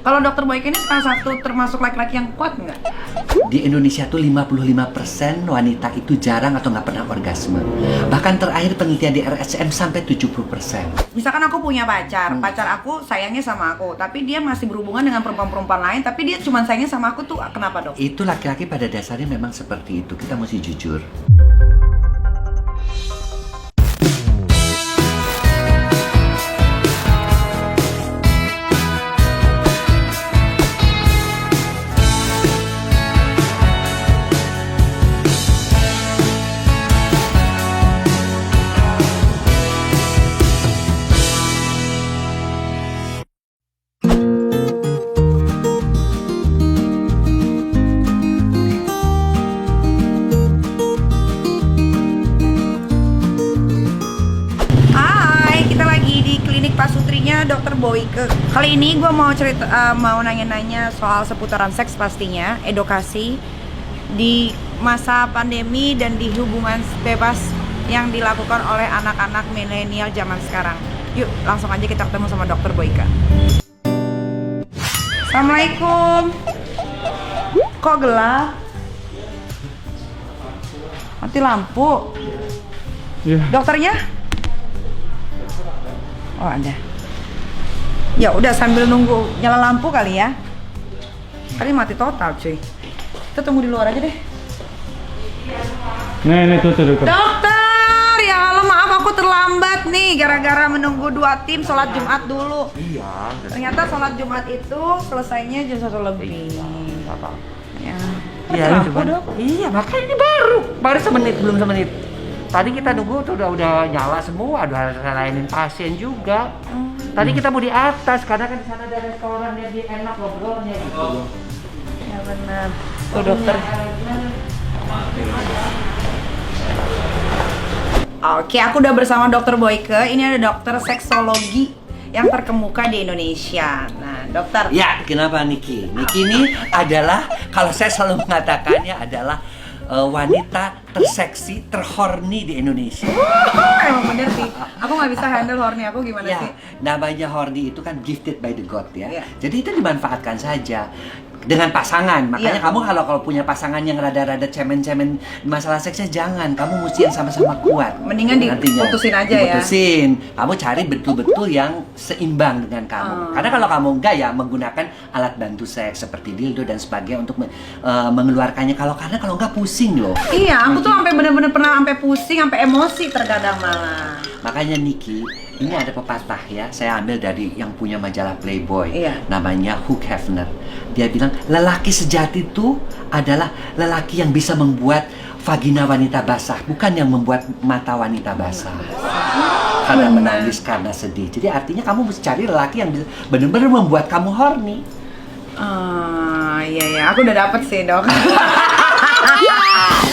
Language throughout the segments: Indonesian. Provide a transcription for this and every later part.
Kalau dokter Boyke ini salah satu termasuk laki-laki yang kuat nggak? Di Indonesia tuh 55% wanita itu jarang atau nggak pernah orgasme. Bahkan terakhir penelitian di RSM sampai 70%. Misalkan aku punya pacar aku sayangnya sama aku, tapi dia masih berhubungan dengan perempuan-perempuan lain, tapi dia cuma sayangnya sama aku tuh kenapa dok? Itu laki-laki pada dasarnya memang seperti itu, kita mesti jujur. Pasutrinya Dokter Boyke. Kali ini gue mau mau nanya-nanya soal seputaran seks pastinya, edukasi di masa pandemi dan di hubungan bebas yang dilakukan oleh anak-anak milenial zaman sekarang. Yuk, langsung aja kita ketemu sama Dokter Boyke. Assalamualaikum. Kok gelap? Mati lampu. Iya. Dokternya? Oh ada. Ya udah sambil nunggu nyala lampu kali ya. Kali mati total cuy. Kita tunggu di luar aja deh. Nih tuh dokter. Dokter, ya halo maaf aku terlambat nih gara-gara menunggu 2 tim sholat Jumat dulu. Iya. Ternyata sholat Jumat itu selesainya jam 1 lebih. Ya. Iya, Lampu dok. Iya, makanya ini baru semenit, belum semenit. Tadi kita nunggu tuh udah nyala semua, udah layanin pasien juga. Tadi kita mau di atas karena kan di sana ada restoran jadi enak ngobrolnya gitu. Ya benar. Tuh dokter. Oke, aku udah bersama Dokter Boyke. Ini ada dokter seksologi yang terkemuka di Indonesia. Nah, dokter. Ya, kenapa Niki? Niki ini adalah, kalau saya selalu mengatakannya adalah wanita terseksi, terhorny di Indonesia. Emang bener sih. Aku nggak bisa handle horny aku gimana Ya, sih? namanya horny itu kan gifted by the God ya. Iya. Jadi itu dimanfaatkan saja dengan pasangan. Makanya Iya. kamu kalau punya pasangan yang rada-rada cemen-cemen masalah seksnya, jangan. Kamu mesti yang sama-sama kuat. Mendingan diputusin aja ya. Diputusin. Kamu cari betul-betul yang seimbang dengan kamu. Karena kalau kamu enggak ya menggunakan alat bantu seks seperti dildo dan sebagainya untuk mengeluarkannya. Karena kalau enggak pusing loh. Iya, aku tuh sampai bener-bener pernah sampai pusing, sampai emosi terkadang malah. Makanya Niki, ini ada pepatah ya, saya ambil dari yang punya majalah Playboy. Iya. Namanya Hugh Hefner. Dia bilang, lelaki sejati itu adalah lelaki yang bisa membuat vagina wanita basah, bukan yang membuat mata wanita basah. Karena menangis, karena sedih. Jadi artinya kamu mesti cari lelaki yang bisa benar-benar membuat kamu horny. Iya, aku udah dapet sih dok.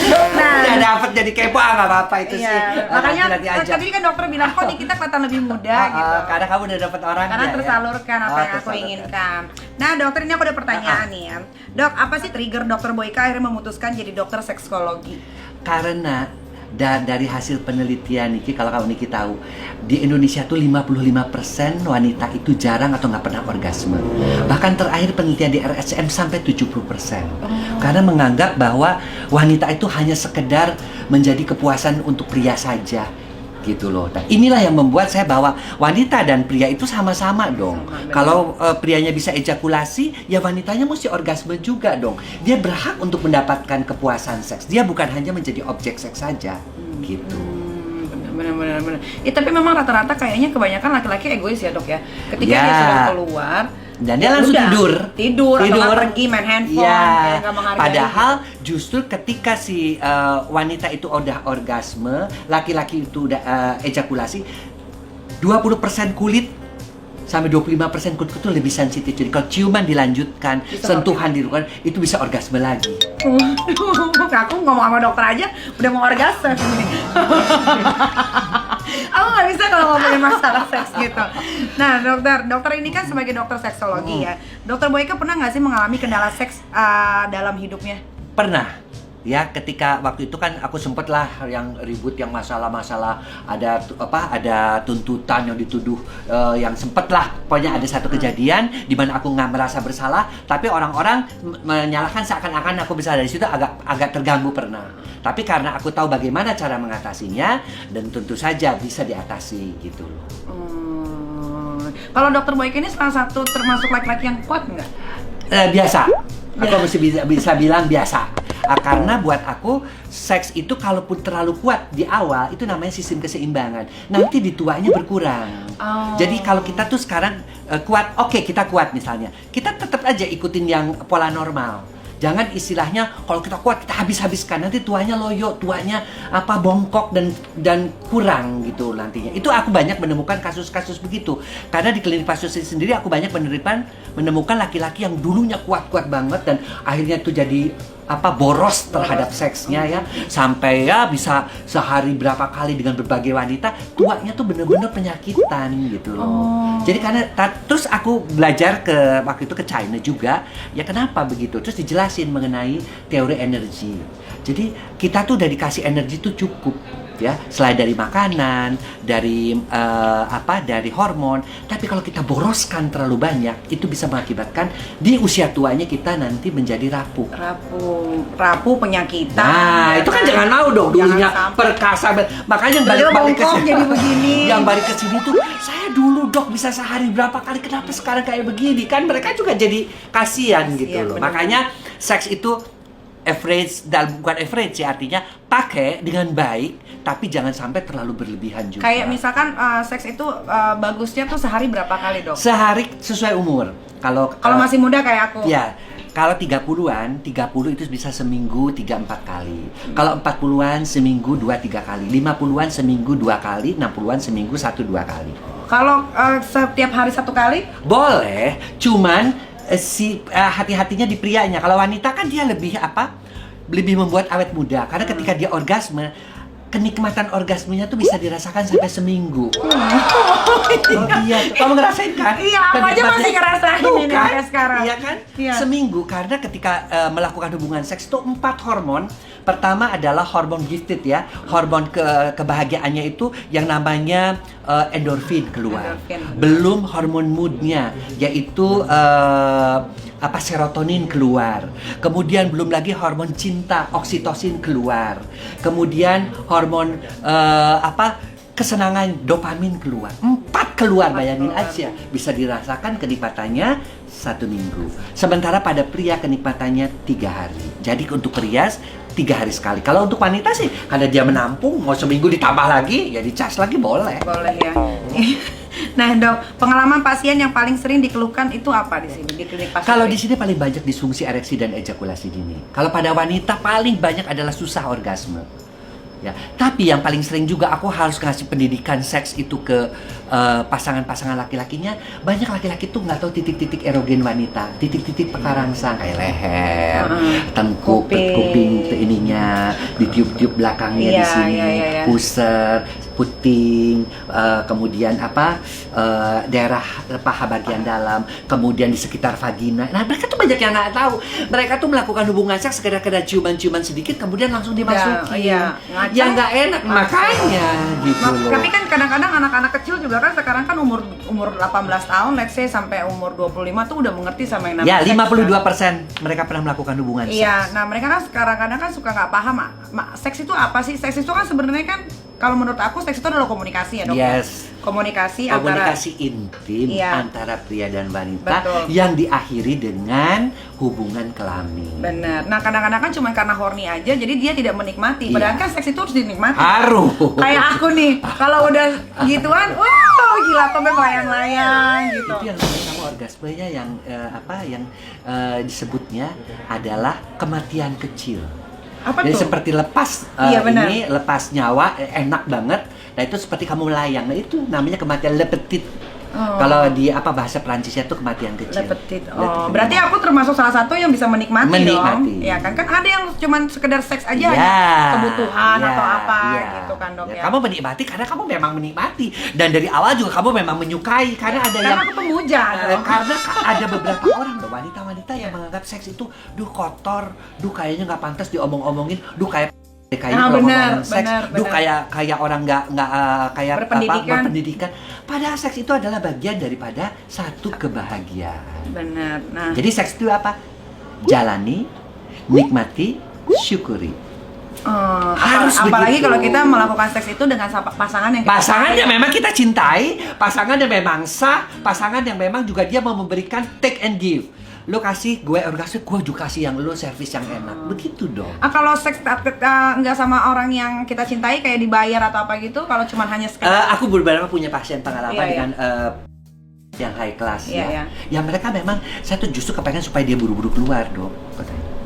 Udah dapet jadi kepo, nggak apa-apa itu sih. Makanya Nanti aja. tadi kan dokter bilang kok nih kita kelihatan lebih muda gitu. Karena kamu udah dapet orang. Karena tersalurkan apa yang aku tersalurkan. inginkan. Nah dokter, ini aku ada pertanyaan nih ya. Dok, apa sih trigger Dokter Boyke akhirnya memutuskan jadi dokter sekskologi? Karena dari hasil penelitian Niki, kalau kamu Niki tahu, di Indonesia tuh 55% wanita itu jarang atau nggak pernah orgasme. Bahkan terakhir penelitian di RSM sampai 70%. Karena menganggap bahwa wanita itu hanya sekedar menjadi kepuasan untuk pria saja. Gitu loh. Nah, inilah yang membuat saya bahwa wanita dan pria itu sama-sama dong. Kalau prianya bisa ejakulasi, ya wanitanya mesti orgasme juga dong. Dia berhak untuk mendapatkan kepuasan seks. Dia bukan hanya menjadi objek seks saja. Gitu. Benar. Ya tapi memang rata-rata kayaknya kebanyakan laki-laki egois ya dok ya. Ketika Ya. dia sudah keluar, Dan dia langsung tidur atau nggak pergi main handphone, kayak nggak menghargai. Padahal justru ketika si wanita itu udah orgasme, laki-laki itu udah ejakulasi, 20% kulit sampai 25% kulit itu lebih sensitif. Jadi kalau ciuman dilanjutkan, sentuhan dilakukan, itu bisa orgasme lagi. Aku ngomong sama dokter aja udah mau orgasme. Aku nggak bisa kalau ngomongin masalah seks gitu. Nah dokter ini kan sebagai dokter seksologi ya. Dokter Boyke pernah nggak sih mengalami kendala seks dalam hidupnya? Pernah. Ya, ketika waktu itu kan aku sempet lah yang ribut, yang masalah-masalah ada tuntutan yang dituduh, yang sempet lah pokoknya ada satu kejadian di mana aku nggak merasa bersalah, tapi orang-orang menyalahkan seakan-akan aku bersalah. Dari situ agak terganggu pernah. Tapi karena aku tahu bagaimana cara mengatasinya dan tentu saja bisa diatasi gitu loh. Kalau Dokter Boyke ini salah satu termasuk laki-laki yang kuat nggak? Biasa. Aku mesti bisa bilang biasa. Karena buat aku seks itu kalaupun terlalu kuat di awal itu namanya sistem keseimbangan. Nanti di tuanya berkurang. Jadi kalau kita tuh sekarang kuat, oke, kita kuat misalnya. Kita tetap aja ikutin yang pola normal. Jangan istilahnya kalau kita kuat kita habis-habiskan, nanti tuanya loyo, tuanya bongkok dan kurang gitu nantinya. Itu aku banyak menemukan kasus-kasus begitu. Karena di klinik Pasteur sendiri aku banyak menemukan laki-laki yang dulunya kuat-kuat banget dan akhirnya itu jadi boros terhadap seksnya ya, sampai ya bisa sehari berapa kali dengan berbagai wanita, tuanya tuh bener-bener penyakitan gitu loh. Jadi karena terus aku belajar waktu itu ke China juga, ya kenapa begitu? Terus dijelasin mengenai teori energi. Jadi kita tuh udah dikasih energi tuh cukup ya, selain dari makanan, dari dari hormon. Tapi kalau kita boroskan terlalu banyak, itu bisa mengakibatkan di usia tuanya kita nanti menjadi rapuh, penyakitan. Nah, itu kan jangan mau dong, dulunya perkasa. Makanya yang balik ke sini jadi begini. Yang balik ke sini tuh, saya dulu dok bisa sehari berapa kali, kenapa sekarang kayak begini? Kan mereka juga jadi kasihan gitu loh. Bener. Makanya seks itu average, dan bukan average ya, artinya pakai dengan baik, tapi jangan sampai terlalu berlebihan juga. Kayak misalkan seks itu bagusnya tuh sehari berapa kali, Dok? Sehari sesuai umur. Kalau masih muda kayak aku. Ya, kalau 30-an, 30 itu bisa seminggu 3-4 kali. Kalau 40-an seminggu 2-3 kali. 50-an seminggu 2 kali, 60-an seminggu 1-2 kali. Kalau setiap hari 1 kali? Boleh, cuman hati-hatinya di prianya. Kalau wanita kan dia lebih membuat awet muda. Karena ketika dia orgasme, kenikmatan orgasmenya tuh bisa dirasakan sampai seminggu. Iya, kamu ngerasain kan? Iya, aku aja masih ngerasain ini sampai sekarang. Iya kan? Iya. Seminggu, karena ketika melakukan hubungan seks tuh 4 hormon. Pertama adalah hormon gifted ya, hormon kebahagiaannya itu yang namanya endorfin keluar. Belum hormon moodnya, yaitu serotonin keluar. Kemudian belum lagi hormon cinta, oksitosin keluar. Kemudian hormon kesenangan, dopamin keluar. 4 keluar, bayangin aja. Bisa dirasakan kenikmatannya 1 minggu. Sementara pada pria kenikmatannya 3 hari. Jadi untuk pria 3 hari sekali. Kalau untuk wanita sih, karena dia menampung, mau seminggu ditambah lagi, ya dicas lagi boleh. Boleh ya. Nah, Dok, pengalaman pasien yang paling sering dikeluhkan itu apa di sini, di klinik Pasteur? Kalau di sini paling banyak disfungsi ereksi dan ejakulasi dini. Kalau pada wanita paling banyak adalah susah orgasme. Ya, tapi yang paling sering juga aku harus ngasih pendidikan seks itu ke pasangan-pasangan laki-lakinya. Banyak laki-laki tuh nggak tahu titik-titik erogen wanita, titik-titik pekarangsang kayak leher, tengkuk, kuping ininya, di tiup-tiup belakangnya di sini, pusar, puting, kemudian daerah paha bagian dalam, kemudian di sekitar vagina. Nah, mereka tuh banyak yang nggak tahu. Mereka tuh melakukan hubungan seks sekedar ciuman-ciuman sedikit, kemudian langsung dimasukin. Yang nggak enak, makanya gitu loh. Tapi kan kadang-kadang anak-anak kecil juga kan sekarang kan umur 18 tahun, let's say sampai umur 25 tuh udah mengerti sama yang namanya ya, seks, 52% mereka pernah melakukan hubungan seks. Iya, nah mereka kan kadang-kadang kan suka nggak paham, seks itu apa sih? Seks itu kan sebenarnya kan, kalau menurut aku seks itu adalah komunikasi ya, Dok. Yes. Komunikasi intim antara pria dan wanita. Betul. Yang diakhiri dengan hubungan kelamin. Benar. Nah, kadang-kadang kan cuma karena horny aja, jadi dia tidak menikmati. Padahal kan seks itu harus dinikmati. Harus. Kayak aku nih, kalau udah gituan, gila sampai melayang-layang gitu. Itu yang sama orgasmenya yang disebutnya adalah kematian kecil. Apa Jadi tuh? seperti lepas ini lepas nyawa, enak banget. Nah itu seperti kamu melayang. Nah itu namanya kematian lepetit. Kalau di apa bahasa Perancisnya tuh kematian kecil. Le petit. Oh, berarti aku termasuk salah satu yang bisa menikmati dong. Ya kan ada yang cuman sekedar seks aja hanya kebutuhan atau apa gitu kan dok ya. Kamu menikmati karena kamu memang menikmati dan dari awal juga kamu memang menyukai karena ada karena yang aku pemuja dong. karena ada beberapa orang loh wanita-wanita yang menganggap seks itu kotor, kayaknya nggak pantas diomong-omongin, kayak kalau ngomongin seks, kayak orang nggak kayak berpendidikan. Padahal seks itu adalah bagian daripada satu kebahagiaan. Benar. Nah, jadi seks itu apa? Jalani, nikmati, syukuri. Apalagi kalau kita melakukan seks itu dengan pasangan yang yang memang kita cintai, pasangan yang memang sah, pasangan yang memang juga dia mau memberikan take and give. Lo kasih gue orgasme, gue juga kasih yang lo servis yang enak. Begitu dong. Kalau seks nggak sama orang yang kita cintai kayak dibayar atau apa gitu, kalau cuma hanya sekedar aku beberapa punya pasien pengalaman dengan yang high class ya mereka memang saya tuh justru kepengen supaya dia buru-buru keluar dong.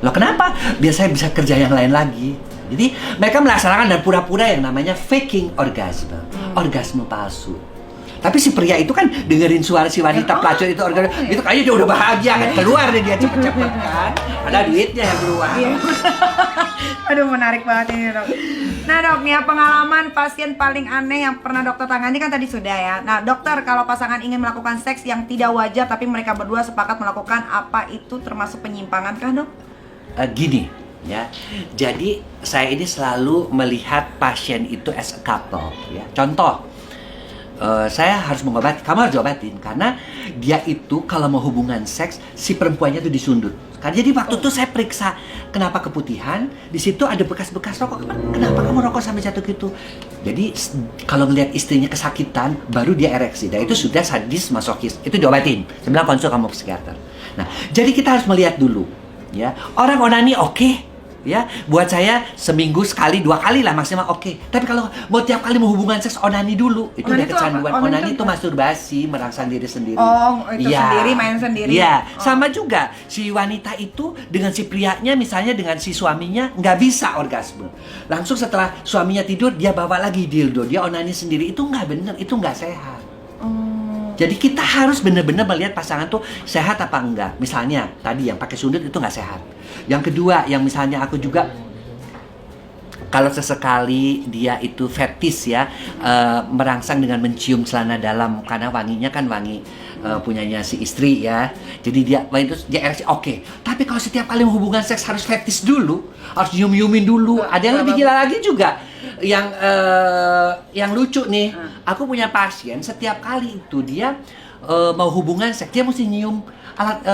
Loh kenapa? Biar saya bisa kerja yang lain lagi. Jadi mereka melaksanakan dan pura-pura yang namanya faking orgasme, orgasme palsu. Tapi si pria itu kan dengerin suara si wanita pelacur itu orgasme, itu kayaknya dia udah bahagia kan, keluar deh dia cepet-cepet kan, ada duitnya yang keluar. Aduh menarik banget ini dok. Nah dok, nih pengalaman pasien paling aneh yang pernah dokter tangani kan tadi sudah ya. Nah dokter, kalau pasangan ingin melakukan seks yang tidak wajar tapi mereka berdua sepakat melakukan, apa itu termasuk penyimpangan kah dok? Gini ya, jadi saya ini selalu melihat pasien itu as a couple ya. Contoh, saya harus mengobati, kamu harus diobatin karena dia itu kalau mau hubungan seks si perempuannya tuh disundut. Kan jadi waktu itu saya periksa kenapa keputihan, di situ ada bekas-bekas rokok. Kenapa kamu rokok sampai jatuh gitu? Jadi kalau ngelihat istrinya kesakitan, baru dia ereksi. Dan itu sudah sadis masokis. Itu diobatin. Saya bilang konsul kamu psikiater. Nah, jadi kita harus melihat dulu, ya. Orang onani oke. Ya, buat saya seminggu sekali, 2 kali lah maksimal oke. Tapi kalau mau tiap kali mau hubungan seks onani dulu, itu udah kecanduan. Onani itu masturbasi, merangsang diri sendiri. Oh, itu sendiri, main sendiri. Iya, sama juga si wanita itu dengan si prianya, misalnya dengan si suaminya nggak bisa orgasme. Langsung setelah suaminya tidur dia bawa lagi dildo, dia onani sendiri. Itu nggak bener, itu nggak sehat. Jadi kita harus benar-benar melihat pasangan tuh sehat apa enggak. Misalnya tadi yang pakai sundut itu nggak sehat. Yang kedua, yang misalnya aku juga kalau sesekali dia itu fetis ya, merangsang dengan mencium celana dalam karena wanginya kan wangi punyanya si istri ya. Jadi dia ereksi oke. Tapi kalau setiap kali hubungan seks harus fetis dulu, harus nyium-nyiumin dulu. Ada yang lebih gila lagi juga. Yang lucu nih, aku punya pasien setiap kali itu dia mau hubungan seks dia mesti nyium alat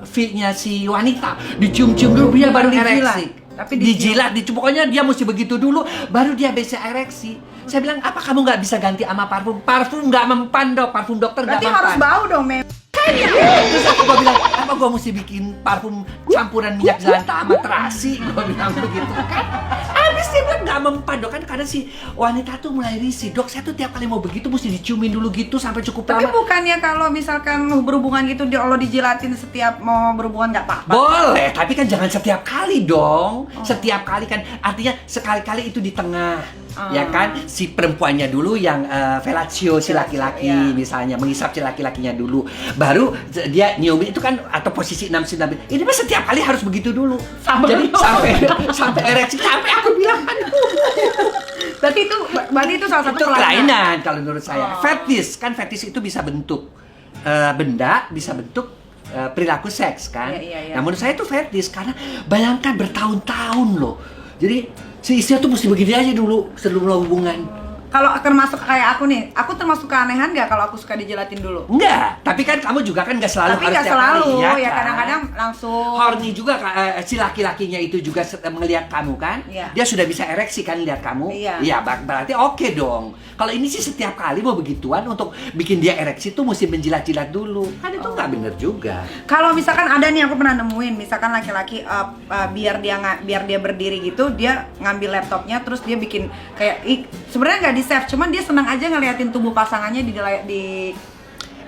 V-nya si wanita, dicium-cium dulu dia baru ereksi. Tapi dijilat, pokoknya dia mesti begitu dulu baru dia bisa ereksi. Saya bilang, apa kamu nggak bisa ganti sama parfum? Parfum nggak mempan dok, parfum dokter nggak mempan. Berarti harus bau dong mem. Terus aku bilang, apa gue mesti bikin parfum campuran minyak jelantah sama terasi? Gue bilang begitu kan. Habis dia bilang nggak mempan dok, kan karena si wanita tuh mulai risih. Dok, saya tuh tiap kali mau begitu mesti diciumin dulu gitu sampai cukup lama. Tapi bukannya kalau misalkan berhubungan gitu Allah dijilatin setiap mau berhubungan nggak apa-apa? Boleh, tapi kan jangan setiap kali dong. Setiap kali kan, artinya sekali-kali itu di tengah. Ya kan, si perempuannya dulu yang fellatio si laki-laki misalnya, menghisap si laki-lakinya dulu. Baru dia nyiumin itu kan, atau posisi 6-9. Ini mah setiap kali harus begitu dulu. Jadi sampai ereksi, sampai aku bilang berarti itu salah satu kelainan kalau menurut saya. Fetis, kan fetis itu bisa bentuk benda, bisa bentuk perilaku seks kan. Nah menurut saya itu fetis karena bayangkan bertahun-tahun loh. Jadi si istri tuh mesti begini aja dulu sebelum hubungan. Kalau termasuk kayak aku nih, aku termasuk keanehan nggak kalau aku suka dijelatin dulu? Enggak, tapi kan kamu juga kan nggak selalu tapi harus nggak tiap selalu, kali, ya kan? kadang-kadang langsung. Horny juga si laki-lakinya itu juga melihat kamu kan, dia sudah bisa ereksi kan lihat kamu, iya berarti oke dong. Kalau ini sih setiap kali mau begituan untuk bikin dia ereksi tuh mesti menjilat-jilat dulu, kan itu nggak bener juga. Kalau misalkan ada nih aku pernah nemuin, misalkan laki-laki biar dia berdiri gitu, dia ngambil laptopnya terus dia bikin kayak sebenarnya nggak di save, cuman dia senang aja ngeliatin tubuh pasangannya di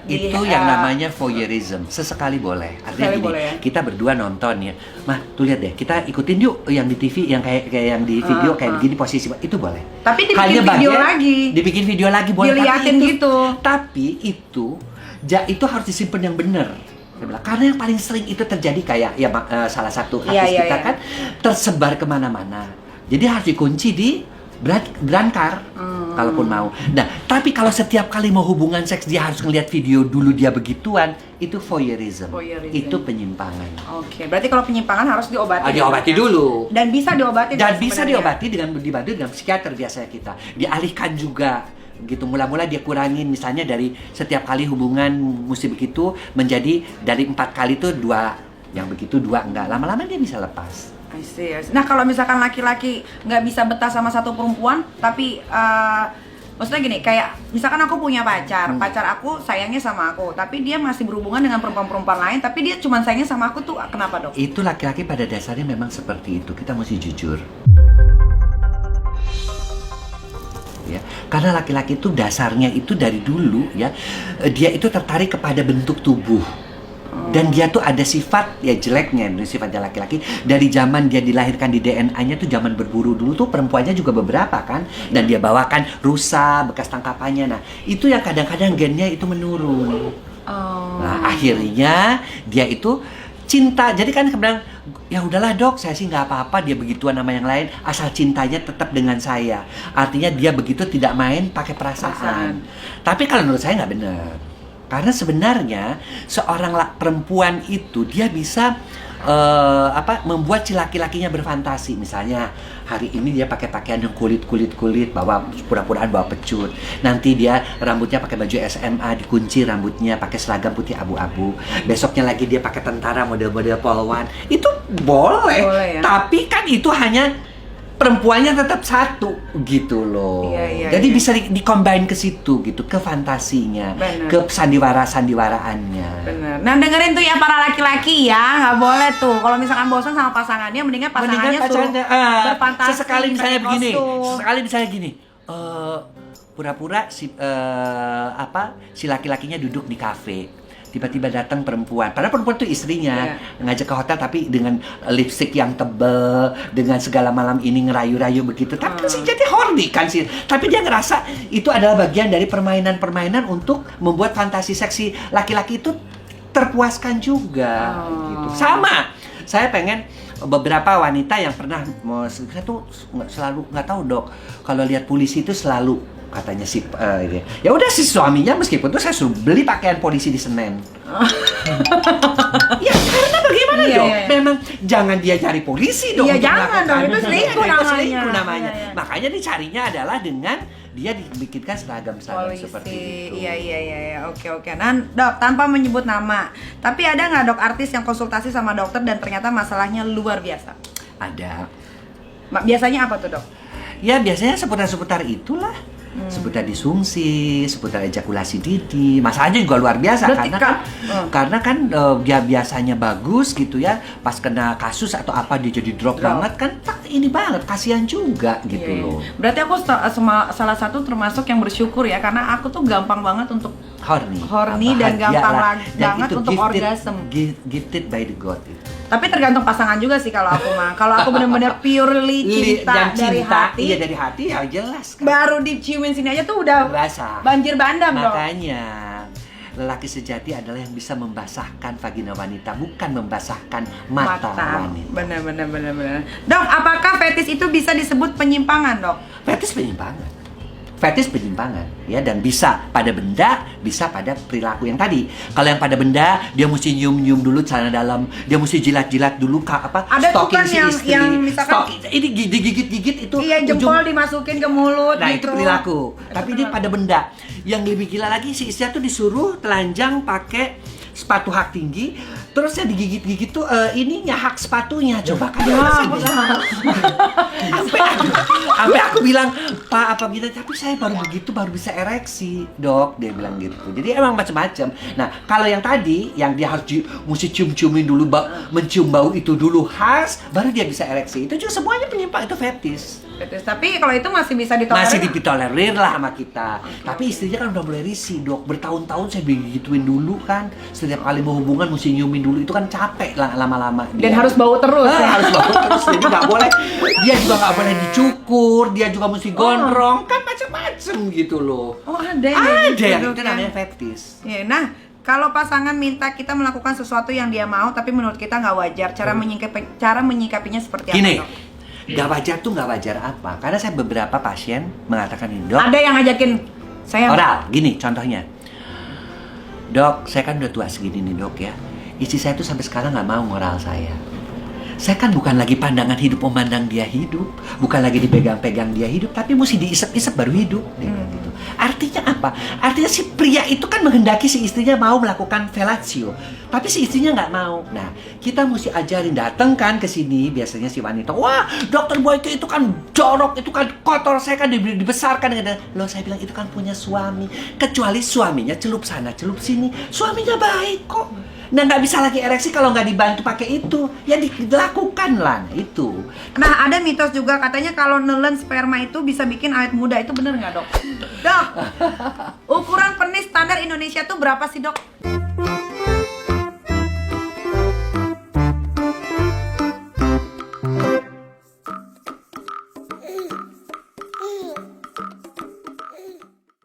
Itu yang namanya voyeurism. Sesekali boleh. Artinya Sekali gini, boleh ya? kita berdua nonton ya. Mah, tuh lihat deh, kita ikutin yuk yang di TV, yang kayak yang di video kayak begini posisi. Itu boleh. Tapi dibikin Hanya video bagian- lagi. Dibikin video lagi boleh. Diliatin gitu. Tapi itu harus disimpan yang benar. Saya bilang, karena yang paling sering itu terjadi kayak ya salah satu artis Iya, kita iya. kan tersebar kemana-mana. Jadi harus dikunci di berangkar kalaupun mau. Nah, tapi kalau setiap kali mau hubungan seks dia harus ngeliat video dulu dia begituan, itu voyeurism. Voyeurism. Itu penyimpangan. Oke, berarti kalau penyimpangan harus diobati. Diobati dulu. Dan bisa diobati. Dan bisa sebenarnya. diobati dengan dibantu dengan psikiater biasanya kita. Dialihkan juga gitu, mula-mula dia kurangin misalnya dari setiap kali hubungan mesti begitu menjadi dari 4 kali tuh 2 yang begitu 2 enggak, lama-lama dia bisa lepas. I see. Nah, kalau misalkan laki-laki nggak bisa betah sama satu perempuan, tapi maksudnya gini, kayak misalkan aku punya pacar aku sayangnya sama aku, tapi dia masih berhubungan dengan perempuan-perempuan lain, tapi dia cuma sayangnya sama aku tuh, kenapa dok? Itu laki-laki pada dasarnya memang seperti itu, kita mesti jujur. Ya, karena laki-laki itu dasarnya itu dari dulu ya, dia itu tertarik kepada bentuk tubuh. Dan dia tuh ada sifat ya jeleknya, sifatnya laki-laki dari zaman dia dilahirkan di DNA-nya tuh zaman berburu dulu tuh perempuannya juga beberapa kan, dan dia bawakan rusa bekas tangkapannya. Nah, itu yang kadang-kadang gennya itu menurun. Nah, akhirnya dia itu cinta. Jadi kan bilang, ya udahlah dok, saya sih nggak apa-apa dia begituan sama yang lain, asal cintanya tetap dengan saya. Artinya dia begitu tidak main pakai perasaan. Tapi kalau menurut saya nggak benar. Karena sebenarnya seorang perempuan itu dia bisa membuat si laki-lakinya berfantasi. Misalnya hari ini dia pakai pakaian yang kulit, bawa pura-puraan bawa pecut. Nanti dia rambutnya pakai baju SMA, dikunci rambutnya, pakai seragam putih abu-abu. Besoknya lagi dia pakai tentara model-model polwan. Itu boleh ya? Tapi kan itu hanya perempuannya tetap satu gitu loh. Jadi bisa di-combine ke situ gitu, ke fantasinya, ke sandiwaraannya. Bener. Nah, dengerin tuh ya para laki-laki ya, nggak boleh tuh kalau misalkan bosan sama pasangannya, mendingan pasangannya suruh berfantasi. Sesekali misalnya pakai begini, kostum. sesekali misalnya gini, pura-pura si laki-lakinya duduk di kafe. Tiba-tiba datang perempuan, padahal perempuan itu istrinya, ngajak ke hotel tapi dengan lipstick yang tebel, dengan segala malam ini ngerayu-rayu begitu. Tapi kan sih jadi horny kan sih. Tapi dia ngerasa itu adalah bagian dari permainan-permainan untuk membuat fantasi seksi laki-laki itu terpuaskan juga. Gitu. Sama, saya pengen beberapa wanita yang pernah, saya tuh selalu nggak tahu dok, kalau lihat polisi itu selalu katanya ya udah si suaminya meskipun tuh saya suruh beli pakaian polisi di Senen. Ya karena bagaimana dong? Memang jangan dia cari polisi dong. Iya jangan dong, itu selingkuh namanya. Makanya dicarinya adalah dengan dia dibikinkan seragam seperti itu. Iya. Oke. Nah, dok, tanpa menyebut nama, tapi ada nggak dok artis yang konsultasi sama dokter dan ternyata masalahnya luar biasa? Ada. Biasanya apa tuh dok? Ya biasanya seputar-seputar itulah. Seputar disfungsi, seputar ejakulasi dini. Masalahnya juga luar biasa. Berarti karena kan dia biasanya bagus gitu ya, pas kena kasus atau apa dia jadi drop banget kan, ini banget, kasihan juga gitu loh. Berarti aku salah satu termasuk yang bersyukur ya, karena aku tuh gampang banget untuk horny dan gampang banget untuk orgasm. Gifted by the God itu. Tapi tergantung pasangan juga sih kalau aku mah. Kalau aku benar-benar purely cinta dari hati. Iya dari hati ya jelas kan. Baru diciumin sini aja tuh udah basah. Banjir bandang dong. Makanya lelaki sejati adalah yang bisa membasahkan vagina wanita, bukan membasahkan mata wanita. Benar. Dok, apakah fetis itu bisa disebut penyimpangan, dok? Fetis penyimpangan ya, dan bisa pada benda, bisa pada perilaku yang tadi. Kalau yang pada benda, dia mesti nyium dulu celana dalam, dia mesti jilat dulu ada stalking kan si istri. yang misalkan ini digigit-gigit itu. Iya, jempol dimasukin ke mulut. Nah, gitu. itu perilaku. Tapi ini pada benda. Yang lebih gila lagi, si istri tuh disuruh telanjang pakai sepatu hak tinggi, terus ya digigit-gigit tuh ininya hak sepatunya. Coba kan sampai aku bilang, Pak apa gitu, tapi saya baru bisa ereksi, dok, dia bilang gitu. Jadi emang macam-macam. Nah, kalau yang tadi yang dia harus mesti cium-ciumin dulu, mencium bau itu dulu khas, baru dia bisa ereksi. Itu juga semuanya penyimpang, itu fetis. Fetis. Tapi kalau itu masih bisa ditolerir. Masih ditolerir lah sama kita. Tapi istrinya kan udah mulai risih, Dok. Bertahun-tahun saya digituin dulu kan. Setiap kali mau hubungan mesti nyiumin dulu. Itu kan capek lah lama-lama. Dan harus bau terus ya. Harus bau terus. Jadi nggak boleh. Dia juga nggak boleh dicukur. Dia juga mesti gondrong. Kan macem-macem gitu loh. Oh, ada Ada gitu, yang Dok, itu ya. namanya fetis. Ya, nah, kalau pasangan minta kita melakukan sesuatu yang dia mau tapi menurut kita nggak wajar, cara menyikapinya seperti apa, Gini, Dok? nggak wajar tuh nggak wajar apa? Karena saya beberapa pasien mengatakan ini, Dok. Ada yang ngajakin saya Oral, gini contohnya. Dok, saya kan udah tua segini nih, Dok ya. Istri saya tuh sampai sekarang nggak mau ngoral saya. Saya kan bukan lagi pandangan hidup memandang dia hidup, bukan lagi dipegang-pegang dia hidup, tapi mesti diisep-isep baru hidup. Gitu. Artinya apa? Artinya si pria itu kan menghendaki si istrinya mau melakukan fellatio, tapi si istrinya nggak mau. Nah, kita mesti ajarin, datang kan ke sini biasanya si wanita. Wah, dokter Boyke itu kan jorok, itu kan kotor, saya kan dibesarkan dengan. Loh, saya bilang itu kan punya suami. Kecuali suaminya celup sana, celup sini. Suaminya baik kok. Nah, nggak bisa lagi ereksi kalau nggak dibantu pakai itu. Ya dilakukan lah, itu. Nah, ada mitos juga katanya kalau nelen sperma itu bisa bikin awet muda. Itu bener nggak, Dok? Dok, ukuran penis standar Indonesia tuh berapa sih, Dok?